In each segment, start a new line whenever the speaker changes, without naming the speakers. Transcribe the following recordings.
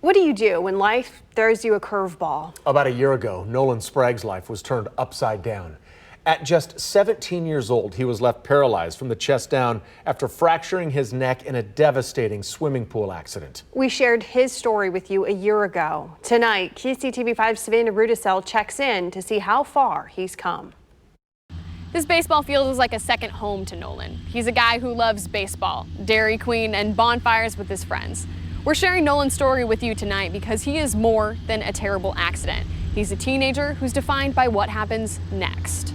What do you do when life throws you a curveball?
About a year ago, Nolan Sprague's life was turned upside down. At just 17 years old, he was left paralyzed from the chest down after fracturing his neck in a devastating swimming pool accident.
We shared his story with you a year ago. Tonight, KCTV5's Savannah Rudisell checks in to see how far he's come.
This baseball field is like a second home to Nolan. He's a guy who loves baseball, Dairy Queen, and bonfires with his friends. We're sharing Nolan's story with you tonight because he is more than a terrible accident. He's a teenager who's defined by what happens next.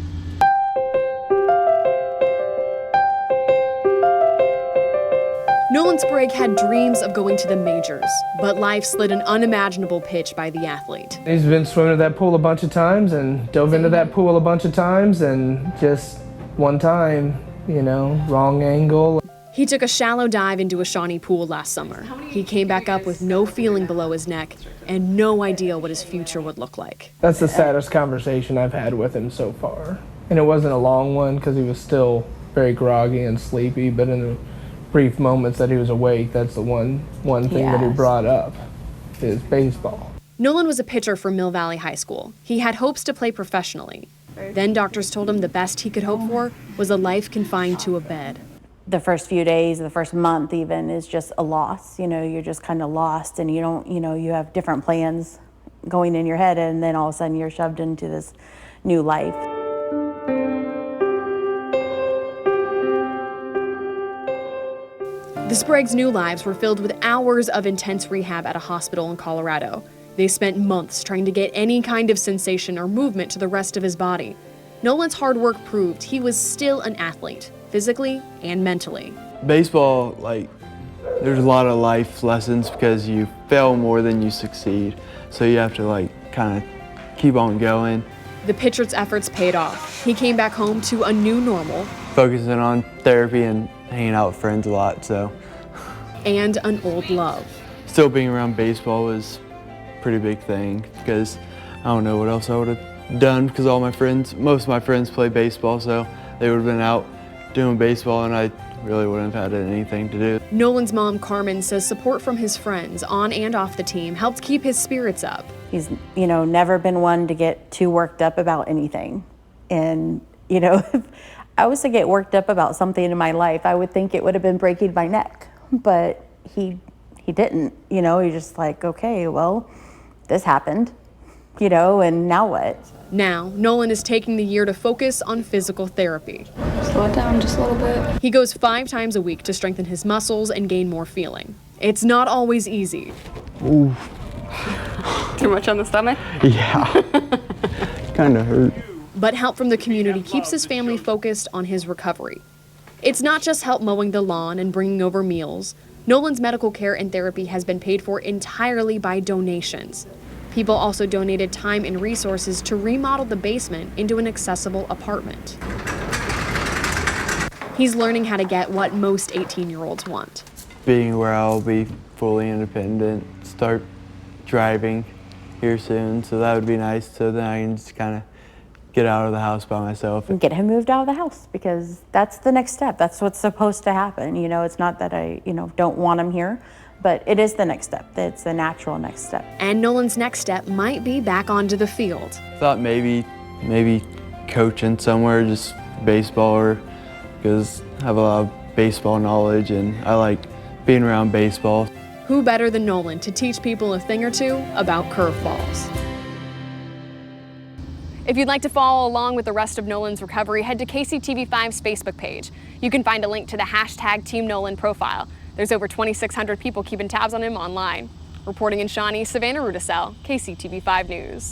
Nolan Sprague had dreams of going to the majors, but life slid an unimaginable pitch by the athlete.
He's been swimming at that pool a bunch of times and dove into that pool a bunch of times, and just one time, wrong angle.
He took a shallow dive into a Shawnee pool last summer. He came back up with no feeling below his neck and no idea what his future would look like.
That's the saddest conversation I've had with him so far. And it wasn't a long one because he was still very groggy and sleepy, but in the brief moments that he was awake, that's the one thing that he brought up, is baseball.
Nolan was a pitcher for Mill Valley High School. He had hopes to play professionally. Then doctors told him the best he could hope for was a life confined to a bed.
The first few days, the first month even, is just a loss. You're just kind of lost, and you don't, you have different plans going in your head, and then all of a sudden you're shoved into this new life.
The Spragues' new lives were filled with hours of intense rehab at a hospital in Colorado. They spent months trying to get any kind of sensation or movement to the rest of his body. Nolan's hard work proved he was still an athlete, physically and mentally.
Baseball, there's a lot of life lessons because you fail more than you succeed. So you have to kind of keep on going.
The pitcher's efforts paid off. He came back home to a new normal.
Focusing on therapy and hanging out with friends a lot,
And an old love.
Still being around baseball was a pretty big thing because I don't know what else I would have done because most of my friends play baseball, so they would have been out doing baseball and I really wouldn't have had anything to do.
Nolan's mom, Carmen, says support from his friends on and off the team helped keep his spirits up.
He's, never been one to get too worked up about anything. And, if I was to get worked up about something in my life, I would think it would have been breaking my neck. But he didn't, he's just like, okay, well, this happened, and now what?
Now, Nolan is taking the year to focus on physical therapy.
Slow it down just a little bit.
He goes 5 times a week to strengthen his muscles and gain more feeling. It's not always easy.
Ooh.
Too much on the stomach?
Yeah, kind of hurt.
But help from the community keeps his family focused on his recovery. It's not just help mowing the lawn and bringing over meals. Nolan's medical care and therapy has been paid for entirely by donations. People also donated time and resources to remodel the basement into an accessible apartment. He's learning how to get what most 18-year-olds want.
Being where I'll be fully independent, start driving here soon, so that would be nice. So then I can just kind of get out of the house by myself.
And get him moved out of the house, because that's the next step. That's what's supposed to happen. It's not that I, don't want him here, but it is the next step. It's the natural next step.
And Nolan's next step might be back onto the field.
Thought maybe coaching somewhere, just baseball, or because I have a lot of baseball knowledge and I like being around baseball.
Who better than Nolan to teach people a thing or two about curveballs? If you'd like to follow along with the rest of Nolan's recovery, head to KCTV5's Facebook page. You can find a link to the #TeamNolan profile. There's over 2,600 people keeping tabs on him online. Reporting in Shawnee, Savannah Rudisell, KCTV5 News.